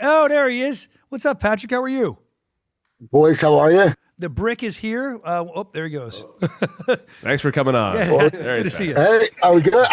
Oh, there he is. What's up, Patrick? How are you? Boys, how are you? The brick is here. There he goes. Thanks for coming on. Yeah, good to see you. Hey, are we good?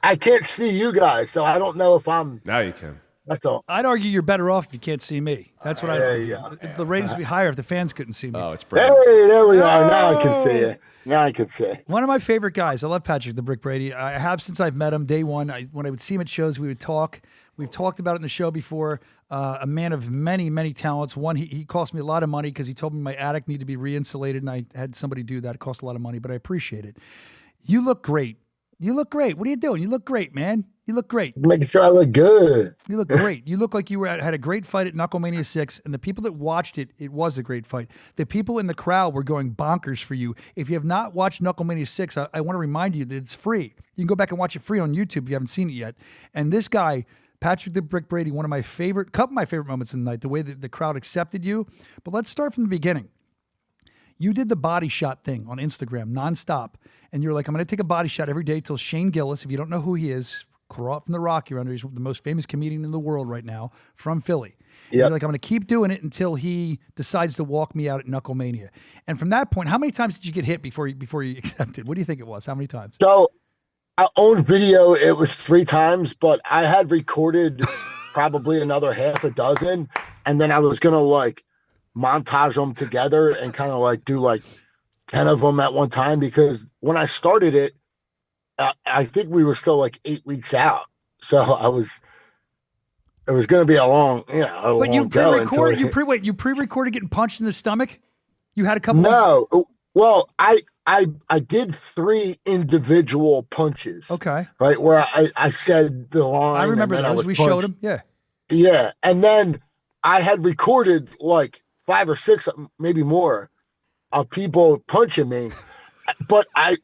I can't see you guys, so I don't know if I'm. Now you can. That's all. I'd argue you're better off if you can't see me. That's what I'd argue. Yeah. The ratings would be higher if the fans couldn't see me. Oh, it's Brady. Hey, there we are. Now I can see you. Now I can see. One of my favorite guys. I love Patrick the Brick Brady. I have since I've met him day one. When I would see him at shows, we would talk. We've talked about it in the show before. A man of many, many talents. One, he cost me a lot of money because he told me my attic needed to be re-insulated, and I had somebody do that. It cost a lot of money, but I appreciate it. You look great. You look great. What are you doing? You look great, man. You look great. Making sure I look good. You look great. You look like you had a great fight at KnuckleMania VI, and the people that watched it, it was a great fight. The people in the crowd were going bonkers for you. If you have not watched KnuckleMania VI, I want to remind you that it's free. You can go back and watch it free on YouTube if you haven't seen it yet. And this guy, Patrick the Brick Brady, couple of my favorite moments in the night, the way that the crowd accepted you. But let's start from the beginning. You did the body shot thing on Instagram nonstop, and you're like, I'm going to take a body shot every day till Shane Gillis, if you don't know who he is, from the Rock you're under, he's the most famous comedian in the world right now, from Philly. Yep. You're like, I'm going to keep doing it until he decides to walk me out at KnuckleMania. And from that point, how many times did you get hit before you accepted? What do you think it was? How many times? So I owned video. It was 3 times, but I had recorded probably another half a dozen. And then I was going to like montage them together and kind of like do like 10 of them at one time, because when I started it, I think we were still like 8 weeks out. So it was going to be a long, But you pre-recorded, you pre-recorded getting punched in the stomach? You had a couple Well, I did 3 individual punches. Okay. Right, where I said the line. I remember those. We showed them. Yeah. Yeah. And then I had recorded like 5 or 6, maybe more, of people punching me. But I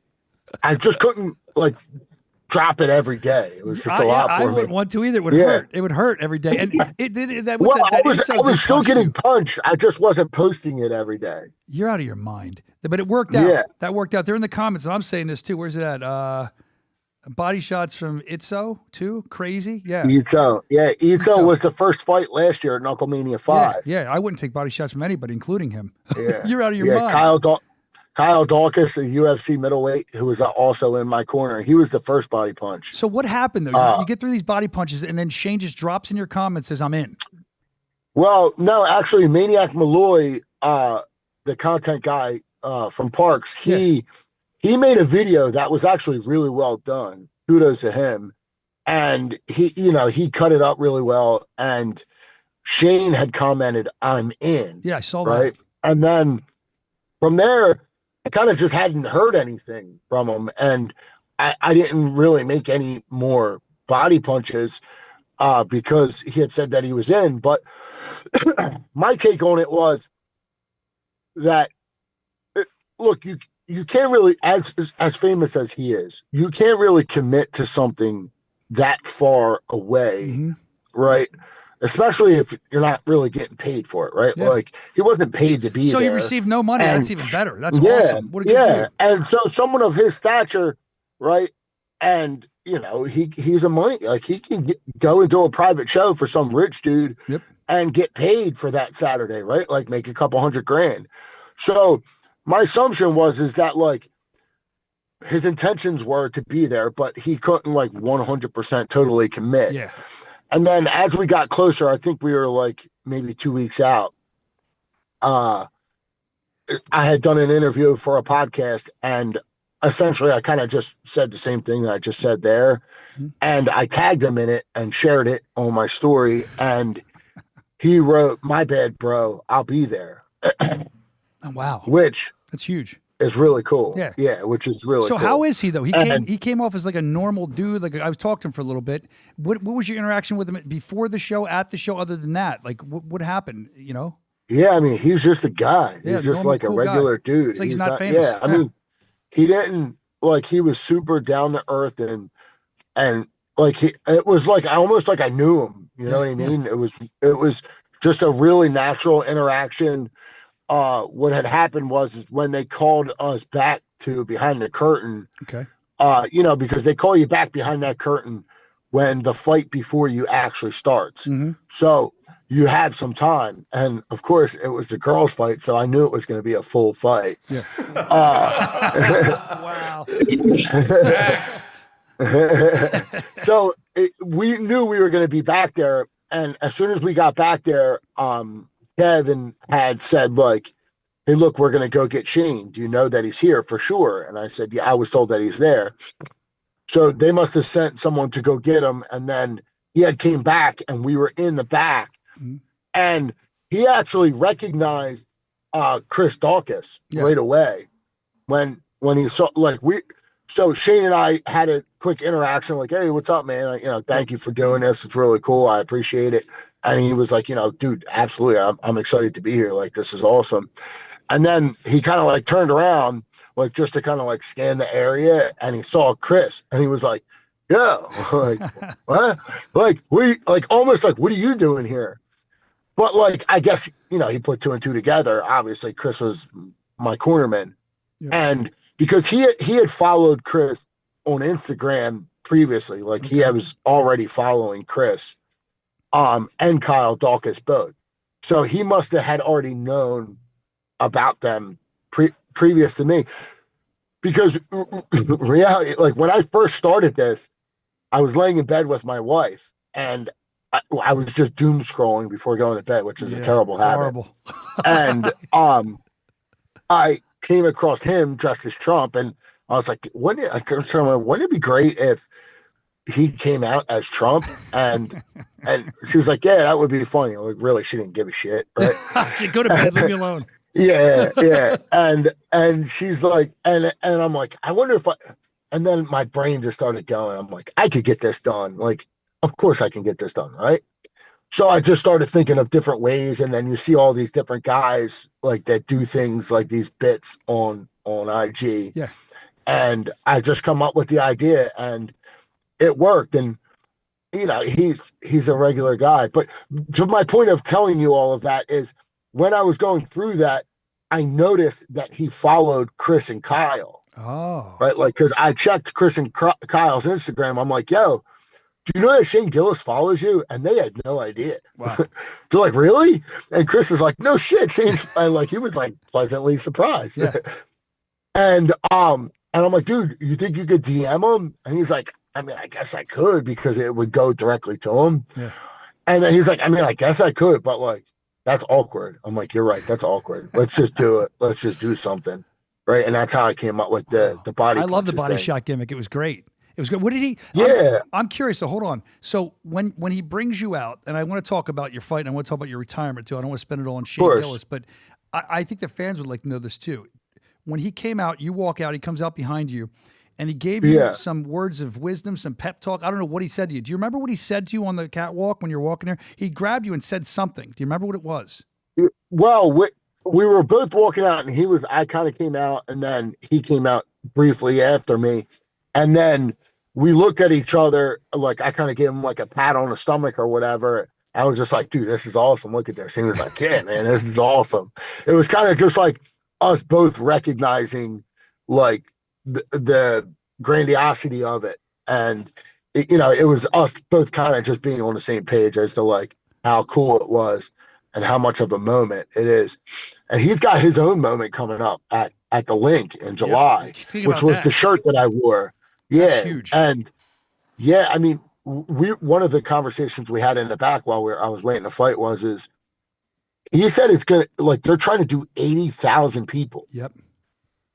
just couldn't like drop it every day. It was just a lot for me. I wouldn't want to either. It would hurt. It would hurt every day. And I was still getting punched. I just wasn't posting it every day. You're out of your mind. But it worked out. Yeah. That worked out. They're in the comments, and I'm saying this too. Where's it at? Body shots from Itzo too. Crazy. Yeah. Itzo. Yeah. Itzo was the first fight last year at KnuckleMania V. Yeah. I wouldn't take body shots from anybody, including him. Yeah. You're out of your mind. Kyle Dawkins, the UFC middleweight, who was also in my corner. He was the first body punch. So what happened though? You get through these body punches, and then Shane just drops in your comments, says, "I'm in." Well, no, actually, Maniac Malloy, the content guy from Parks, he made a video that was actually really well done. Kudos to him. And he cut it up really well. And Shane had commented, "I'm in." Yeah, I saw that. And then from there, I kind of just hadn't heard anything from him, and I didn't really make any more body punches because he had said that he was in. But my take on it was that, look, you can't really, as famous as he is, you can't really commit to something that far away, right? Especially if you're not really getting paid for it, right? Yeah. Like, he wasn't paid to be there. So you received no money. That's even better. That's awesome. What a good deal. And so someone of his stature, right? And, he's a money, like, he can go into a private show for some rich dude and get paid for that Saturday, right? Like, make a couple $100,000. So my assumption is that, like, his intentions were to be there, but he couldn't, like, 100% totally commit. Yeah. And then as we got closer, I think we were like maybe 2 weeks out. I had done an interview for a podcast, and essentially I kind of just said the same thing that I just said there. And I tagged him in it and shared it on my story. And he wrote, "My bad, bro. I'll be there." Oh, wow. Which that's huge. Is really cool. Yeah, which is really cool. So how is he though? He came off as like a normal dude. Like, I was talking to him for a little bit. What was your interaction with him before the show, at the show, other than that? Like, what happened, Yeah, I mean, he's just a guy. He's just like a regular dude. It's like he's not famous. Yeah, I mean, he didn't, like, he was super down to earth, and like, it was like almost like I knew him. You know what I mean? It was just a really natural interaction. What had happened was when they called us back to behind the curtain, because they call you back behind that curtain when the fight before you actually starts. So you had some time. And of course, it was the girls' fight, so I knew it was going to be a full fight. Yeah. Wow. So we knew we were going to be back there. And as soon as we got back there, Kevin had said, like, hey, look, we're going to go get Shane. Do you know that he's here for sure? And I said, yeah, I was told that he's there. So they must have sent someone to go get him. And then he had came back and we were in the back. Mm-hmm. And he actually recognized Chris Dawkins right away when he saw, like, so Shane and I had a quick interaction, like, hey, what's up, man? Thank you for doing this. It's really cool. I appreciate it. And he was like, dude, absolutely. I'm excited to be here. Like, this is awesome. And then he kind of like turned around, like, just to kind of like scan the area, and he saw Chris, and he was like, yeah, like, what? Like, almost like, what are you doing here? But like, I guess, he put two and two together. Obviously, Chris was my cornerman. Yeah. And because he had followed Chris on Instagram previously, like he was already following Chris and Kyle Dawkins both. So he must have had already known about them previous to me. Because reality, like when I first started this, I was laying in bed with my wife, and I was just doom scrolling before going to bed, which is a terrible habit. Horrible. And I came across him dressed as Trump, and I was like, wouldn't it be great if he came out as Trump? And she was like, yeah, that would be funny. Like, really, she didn't give a shit, right? Go to bed, leave me alone. Yeah. And she's like, and I'm like, I wonder if and then my brain just started going. I'm like, I could get this done. Like, of course I can get this done, right? So I just started thinking of different ways, and then you see all these different guys like that do things like these bits on IG. Yeah. And I just come up with the idea, and it worked. And he's a regular guy. But to my point of telling you all of that is, when I was going through that, I noticed that he followed Chris and Kyle. Oh. Right? Like, because I checked Chris and Kyle's Instagram. I'm like, yo, do you know that Shane Gillis follows you? And they had no idea. Wow. They're like, really? And Chris was like, no shit, Shane. And like, he was like pleasantly surprised. Yeah. And I'm like, dude, you think you could DM him? And he's like, I mean, I guess I could, because it would go directly to him. Yeah. And then he's like, I mean, I guess I could, but like, that's awkward. I'm like, you're right. That's awkward. Let's just do it. Let's just do something. Right. And that's how I came up with the body. I love the body shot gimmick. It was great. It was good. What did he? Yeah. I'm curious. So hold on. So when he brings you out, and I want to talk about your fight, and I want to talk about your retirement too. I don't want to spend it all on Shane Gillis, but I think the fans would like to know this too. When he came out, you walk out, he comes out behind you, and he gave you some words of wisdom, some pep talk. I don't know what he said to you. Do you remember what he said to you on the catwalk when you were walking there? He grabbed you and said something. Do you remember what it was? Well, we were both walking out, and I kind of came out, and then he came out briefly after me. And then we looked at each other, like I kind of gave him like a pat on the stomach or whatever. I was just like, dude, this is awesome. Look at this. He was like, yeah, man, this is awesome. It was kind of just like us both recognizing like the grandiosity of it. And, it was us both kind of just being on the same page as to like how cool it was and how much of a moment it is. And he's got his own moment coming up at the link in July, which was the shirt that I wore. Yeah. That's huge. And yeah, I mean, one of the conversations we had in the back while I was waiting to fight is he said it's going to, like, they're trying to do 80,000 people. Yep.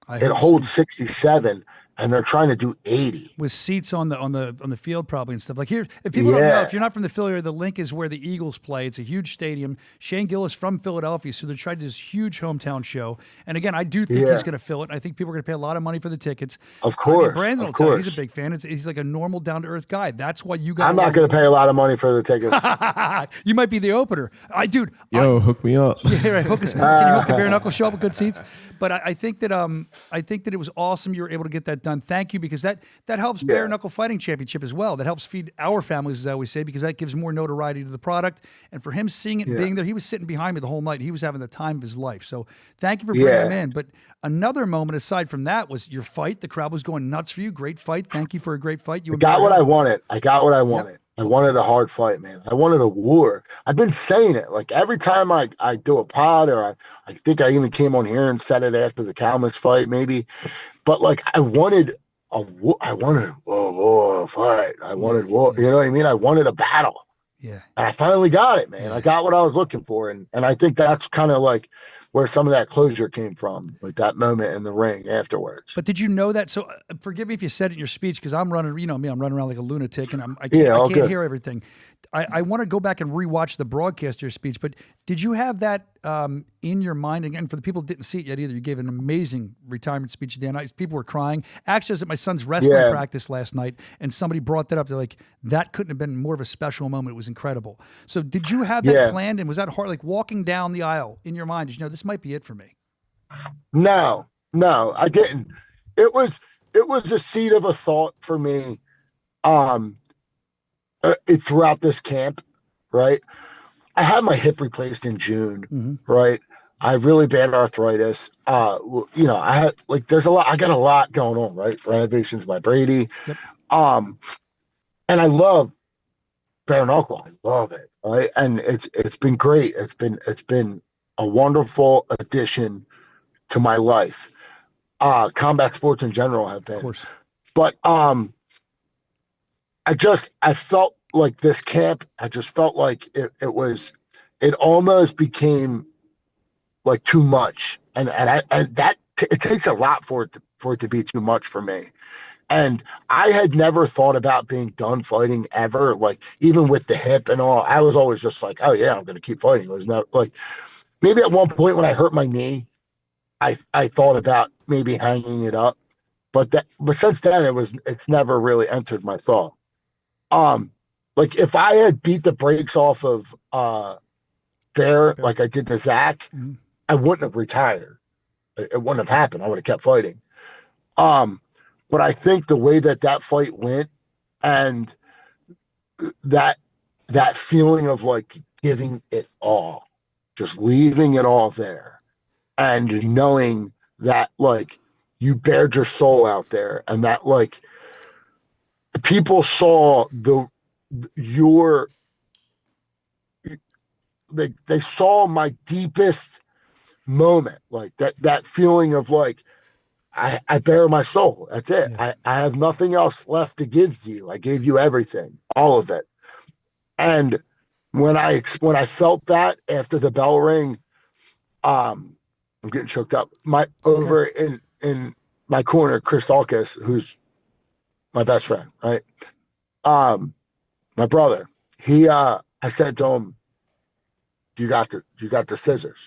It holds 67, and they're trying to do 80 with seats on the field probably and stuff. Like, here, if people don't know, if you're not from the Philly area, the link is where the Eagles play. It's a huge stadium. Shane Gillis from Philadelphia, so they're trying to do this huge hometown show. And again, I do think he's going to fill it. I think people are going to pay a lot of money for the tickets. Of course, I mean, Brandon will tell you, he's a big fan. He's like a normal, down to earth guy. That's why you got. I'm not going to pay a lot of money for the tickets. You might be the opener. Hook me up. Yeah, right. Hook us. Can you hook the bare knuckle show up with good seats? But I think that it was awesome you were able to get that done. Thank you, because that helps Bare Knuckle Fighting Championship as well. That helps feed our families, as I always say, because that gives more notoriety to the product. And for him seeing it and being there, he was sitting behind me the whole night. He was having the time of his life. So thank you for bringing him in. But another moment aside from that was your fight. The crowd was going nuts for you. Great fight. Thank you for a great fight. I got what I wanted. I wanted a hard fight, man. I wanted a war. I've been saying it. Like every time I do a pod, or I think I even came on here and said it after the Calmas fight, maybe. But like I wanted I wanted a war fight. I wanted war. Yeah. You know what I mean? I wanted a battle. Yeah. And I finally got it, man. Yeah. I got what I was looking for. And I think that's kind of like where some of that closure came from, like that moment in the ring afterwards. But did you know that? So forgive me if you said it in your speech, because I'm running, you know me, I'm running around like a lunatic, and I can't hear everything. I want to go back and rewatch the broadcast of your speech, but did you have that in your mind? Again, for the people who didn't see it yet either, you gave an amazing retirement speech, Dan. People were crying. Actually, I was at my son's wrestling practice last night, and somebody brought that up. They're like, that couldn't have been more of a special moment. It was incredible. So did you have that planned, and was that hard, like walking down the aisle in your mind? Did you know this might be it for me? No, I didn't. It was a seed of a thought for me throughout this camp, right? I had my hip replaced in June, right? I have really bad arthritis. You know, I had like I got a lot going on, right? Renovations by Brady. Yep. And I love bare knuckle. I love it, right? And it's been great. It's been a wonderful addition to my life. Combat sports in general have been. Of course. But I felt like this camp, I just felt like it almost became like too much. And it takes a lot for it to be too much for me. And I had never thought about being done fighting ever. Like even with the hip and all, I was always just like, oh yeah, I'm going to keep fighting. It was not like, maybe at one point when I hurt my knee, I thought about maybe hanging it up, but since then it's never really entered my thought. Like if I had beat the brakes off of Bear like I did to Zach, I wouldn't have retired. It wouldn't have happened. I would have kept fighting. But I think the way that fight went, and that feeling of like giving it all, just leaving it all there, and knowing that like you bared your soul out there, and that like people saw they saw my deepest moment, like that feeling of like I bare my soul. That's it. Yeah. I have nothing else left to give to you. I gave you everything, all of it. And when I felt that after the bell ring, I'm getting choked up. Over in my corner, Chris Dalkus, who's my best friend, right? My brother. I said to him, you got the scissors?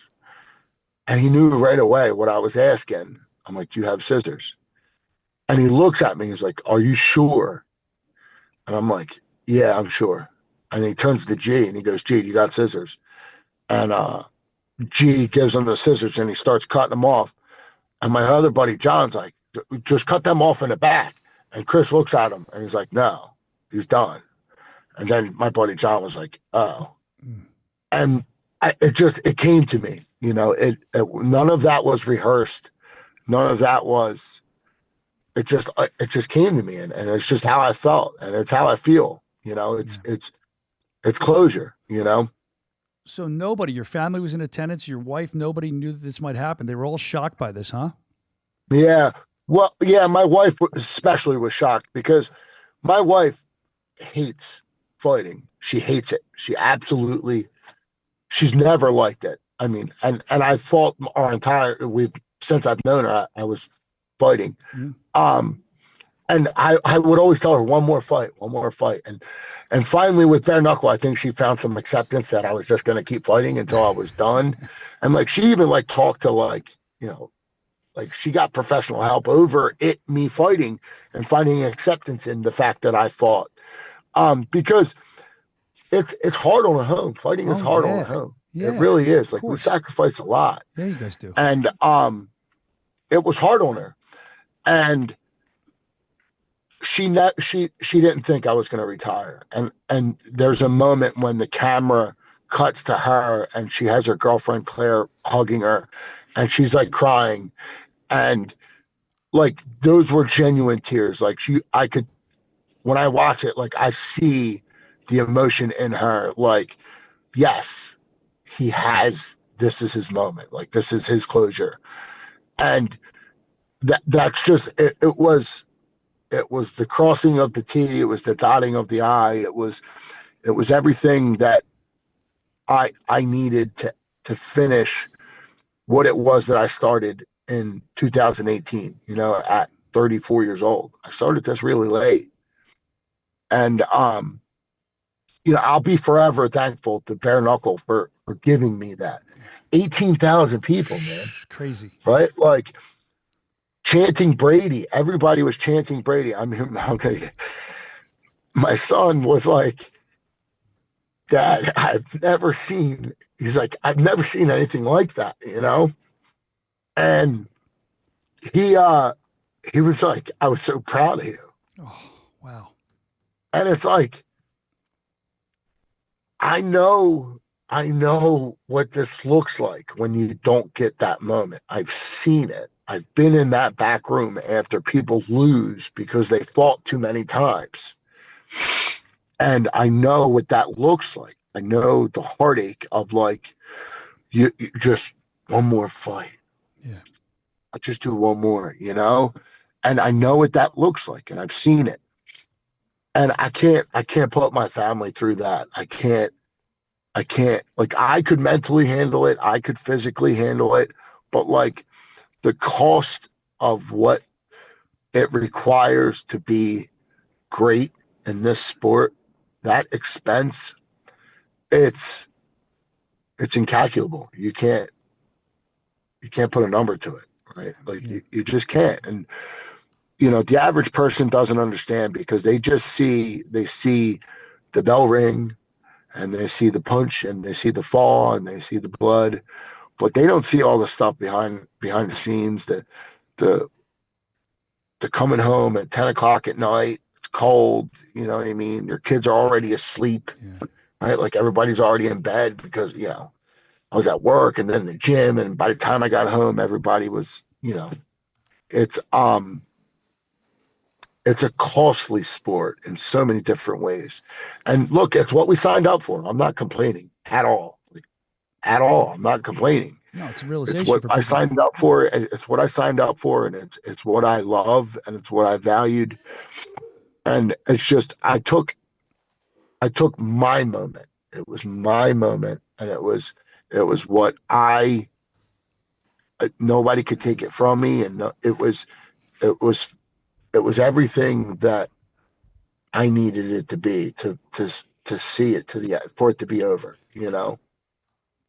And he knew right away what I was asking. I'm like, do you have scissors? And he looks at me. He's like, are you sure? And I'm like, yeah, I'm sure. And he turns to G and he goes, G, you got scissors? And G gives him the scissors and he starts cutting them off. And my other buddy, John's like, just cut them off in the back. And Chris looks at him and he's like, no, he's done. And then my buddy John was like, oh. And it came to me, you know, none of that was rehearsed. None of that was, it just came to me, and it's just how I felt, and it's how I feel, you know, it's closure, you know? So nobody, your family was in attendance, your wife, nobody knew that this might happen. They were all shocked by this, huh? Yeah. Well, yeah, my wife especially was shocked because my wife hates fighting. She hates it. She's never liked it. I mean, and I fought since I've known her, I was fighting. And I would always tell her one more fight. And finally with bare knuckle, I think she found some acceptance that I was just going to keep fighting until I was done. And like, she even like talked to like, you know, like she got professional help over me fighting and finding acceptance in the fact that I fought. Because it's hard on a home. Fighting is hard on a home. Yeah, it really is. Like we sacrifice a lot. Yeah, you guys do. And it was hard on her. And she didn't think I was going to retire. And there's a moment when the camera cuts to her and she has her girlfriend Claire hugging her and she's like crying. And like those were genuine tears. Like when I watch it, like I see the emotion in her, like, yes, this is his moment. Like, this is his closure. And that's just, it was the crossing of the T. It was the dotting of the I. It was everything that I needed to finish what it was that I started in 2018, at 34 years old. I started this really late. And, I'll be forever thankful to Bare Knuckle for giving me that. 18,000 people, man. Crazy. Right? Like, chanting Brady. Everybody was chanting Brady. My son was like, Dad, he's like, I've never seen anything like that, And he was like, I was so proud of you. Oh, wow. And it's like, I know what this looks like when you don't get that moment. I've seen it. I've been in that back room after people lose because they fought too many times. And I know what that looks like. I know the heartache of, like, you just one more fight. Yeah. I'll just do one more, And I know what that looks like, and I've seen it. And I can't put my family through that. I can't, like, I could mentally handle it. I could physically handle it. But, like, the cost of what it requires to be great in this sport, that expense, it's incalculable. You can't put a number to it, right? Like, you just can't. And, the average person doesn't understand because they see the bell ring and they see the punch and they see the fall and they see the blood, but they don't see all the stuff behind the scenes, the coming home at 10 o'clock at night. It's cold. You know what I mean? Your kids are already asleep, right? Like, everybody's already in bed because, I was at work and then the gym. And by the time I got home, everybody was, it's a costly sport in so many different ways. And look, it's what we signed up for. I'm not complaining at all. At all. I'm not complaining. No, it's a realization. It's what I signed up for. And it's what I signed up for. And it's what I love. And it's what I valued. And it's just, I took my moment. It was my moment. And it was what nobody could take it from me. And it was everything that I needed it to be to see it for it to be over,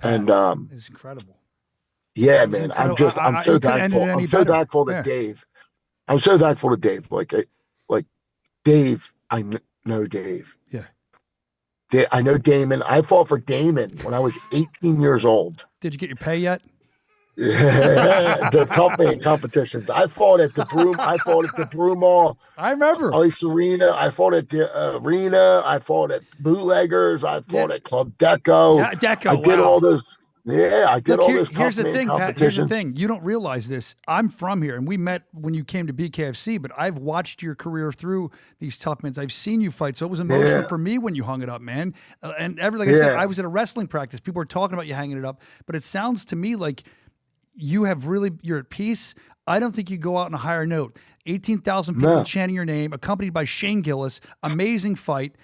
And it's incredible. Yeah, man. Incredible. I'm so thankful. I'm so thankful to Dave. I'm so thankful to Dave. Like Dave, I know Dave. Yeah. I know Damon. I fought for Damon when I was 18 years old. Did you get your pay yet? The tough man competitions. I fought at the Broom. I fought at the Broomall. I remember. Ice Arena. I fought at the Arena. I fought at Bootleggers. I fought at Club Deco. Yeah, Deco. I did all those. Yeah, I did all those tough man competitions. Pat, here's the thing. You don't realize this. I'm from here, and we met when you came to BKFC, but I've watched your career through these tough men. I've seen you fight, so it was emotional for me when you hung it up, man. And like I said, I was at a wrestling practice. People were talking about you hanging it up, but it sounds to me like you're at peace. I don't think you go out on a higher note. 18,000 people chanting your name, accompanied by Shane Gillis. Amazing fight.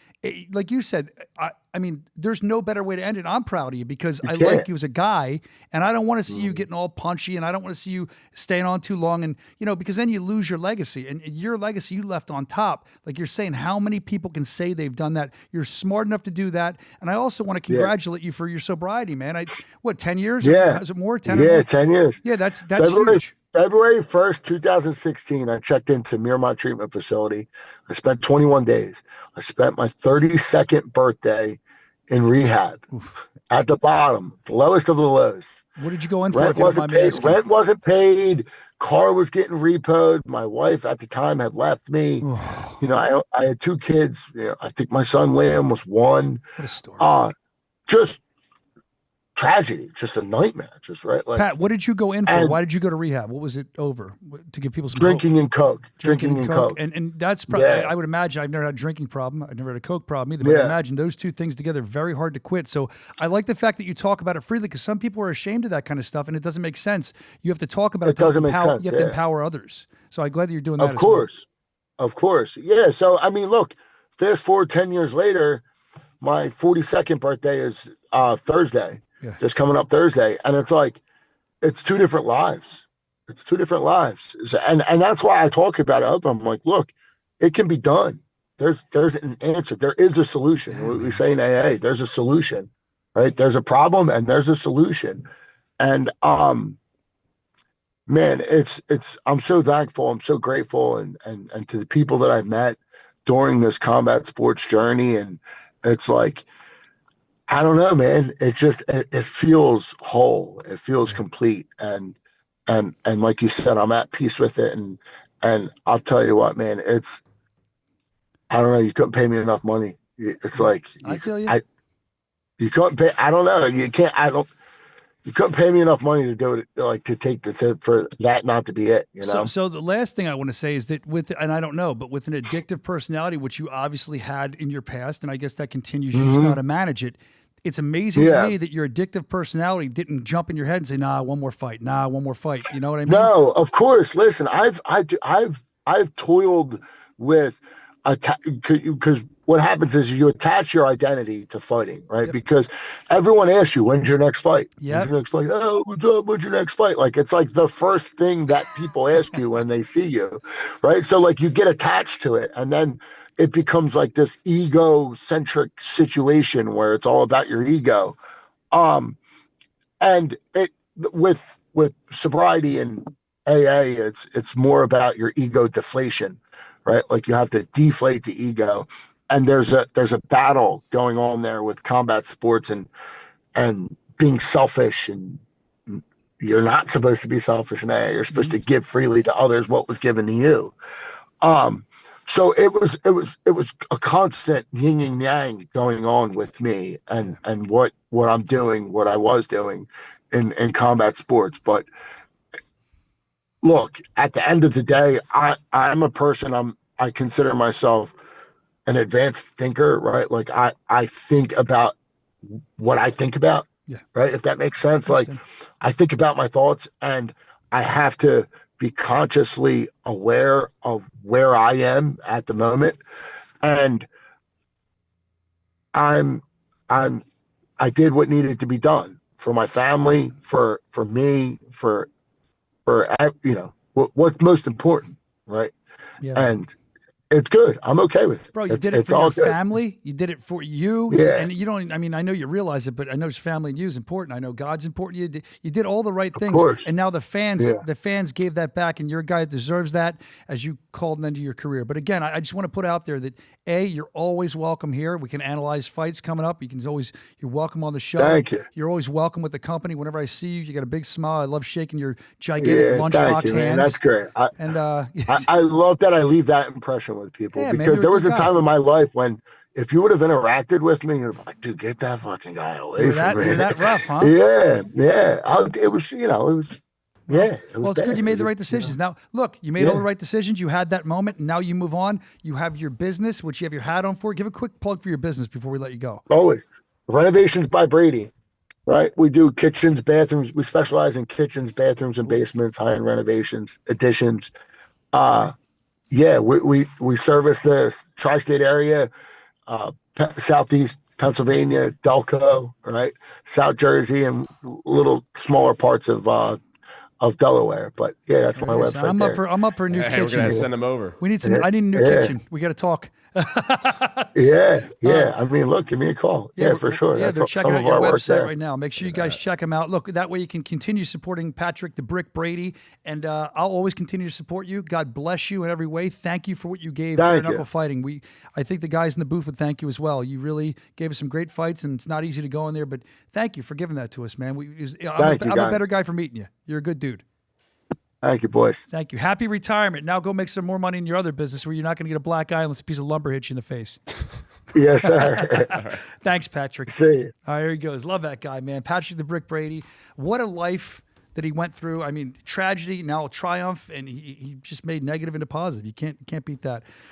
Like you said, I mean, there's no better way to end it. I'm proud of you because I like you as a guy, and I don't want to see you getting all punchy, and I don't want to see you staying on too long, and because then you lose your legacy. And your legacy you left on top. Like you're saying, how many people can say they've done that? You're smart enough to do that, and I also want to congratulate you for your sobriety, man. 10 years? Yeah. Is it more? 10? Yeah, 10 years. Yeah, that's huge. February 1st, 2016, I checked into Miramont Treatment Facility. I spent 21 days. I spent my 32nd birthday in rehab. Oof. At the bottom, the lowest of the lows. What did you go in for? Rent wasn't paid. Car was getting repoed. My wife at the time had left me. I had 2 kids. I think my son Liam was 1. What a story. Just tragedy, just a nightmare, just right. Like, Pat, what did you go in for? and Why did you go to rehab? What was it over? To give people some drinking hope? and coke, drinking and coke. And that's probably, Yeah. I would imagine, I've never had a drinking problem. I've never had a coke problem either, but I Yeah. imagine those two things together, very hard to quit. So I like the fact that you talk about it freely, because some people are ashamed of that kind of stuff and it doesn't make sense. You have to talk about it. It doesn't make sense. You have to empower others. So I'm glad that you're doing that. Of course. Of course. Yeah. So, I mean, look, fast forward 10 years later, my 42nd birthday is Thursday, just coming up Thursday. And it's like, it's two different lives. It's two different lives. And that's why I talk about it. I'm like, look, it can be done. There's an answer. There is a solution. We say in AA, there's a solution, right? There's a problem and there's a solution. And, man, I'm so thankful. I'm so grateful. And to the people that I've met during this combat sports journey. And it's like, I don't know, man, it feels whole. It feels complete. And like you said, I'm at peace with it. And I'll tell you what, man, I don't know. You couldn't pay me enough money. It's like, I feel you. You couldn't pay. I don't know. You couldn't pay me enough money to do it, like to take for that not to be it, you know? So the last thing I want to say is that and I don't know, but with an addictive personality, which you obviously had in your past, and I guess that continues, you just got to manage it. It's amazing to me that your addictive personality didn't jump in your head and say, nah, one more fight. Nah, one more fight. You know what I mean? No, of course. Listen, I've toiled with, because what happens is you attach your identity to fighting, right? Yep. Because everyone asks you, when's your next fight? Yeah. When's your next fight? Oh, what's up? When's your next fight? Like, it's like the first thing that people ask you when they see you, right? So like you get attached to it, and then it becomes like this ego-centric situation where it's all about your ego. And it with sobriety and AA, it's more about your ego deflation, right? Like you have to deflate the ego. And there's a battle going on there with combat sports and being selfish, and you're not supposed to be selfish in AA. You're supposed to give freely to others what was given to you. So it was a constant yin and yang going on with me and what I'm doing, what I was doing in combat sports. But look, at the end of the day, I'm a person, I consider myself an advanced thinker, right? Like I think about what I think about, right? If that makes sense. Like I think about my thoughts, and I have to be consciously aware of where I am at the moment. And I did what needed to be done for my family, for me, for what's most important, right? Yeah. And it's good. I'm okay with it. Bro, you did it for your family. You did it for you. Yeah. And you don't, I mean, I know you realize it, but I know family and you is important. I know God's important. You did all the right things. Of course. And now the fans gave that back, and you're a guy that deserves that as you called an end to your career. But again, I just want to put out there that you're always welcome here. We can analyze fights coming up. You're welcome on the show. Thank you. You're always welcome with the company. Whenever I see you, you got a big smile. I love shaking your gigantic lunchbox hands. Man. That's great. I love that I leave that impression with people, because there was a time in my life when if you would have interacted with me, you're like, dude, get that fucking guy away from me. You're that rough, huh? Yeah. Well, it's good you made the right decisions. Now, look, you made all the right decisions. You had that moment, and now you move on. You have your business, which you have your hat on for. Give a quick plug for your business before we let you go. Always. Renovations by Brady, right? We do kitchens, bathrooms. We specialize in kitchens, bathrooms, and basements, high-end renovations, additions. We service the tri-state area, Southeast Pennsylvania, Delco, right? South Jersey, and little smaller parts of Delaware. But yeah, that's my website. I'm up for a new kitchen. We're gonna send them over. We need some. I need a new kitchen. We got to talk. I mean, look, give me a call. Yeah, for sure. Yeah, that's they're checking out your website right now. Make sure you guys Yeah. check them out. Look, that way you can continue supporting Patrick the Brick Brady, and I'll always continue to support you. God bless you in every way. Thank you for what you gave bare knuckle fighting. I think the guys in the booth would thank you as well. You really gave us some great fights, and it's not easy to go in there, but thank you for giving that to us, man. I'm a better guy for meeting you. You're a good dude. Thank you, boys. Thank you. Happy retirement. Now go make some more money in your other business where you're not going to get a black eye unless a piece of lumber hits you in the face. Yes, sir. Thanks, Patrick. See you. All right, here he goes. Love that guy, man. Patrick the Brick Brady. What a life that he went through. I mean, tragedy, now triumph, and he just made negative into positive. You can't beat that.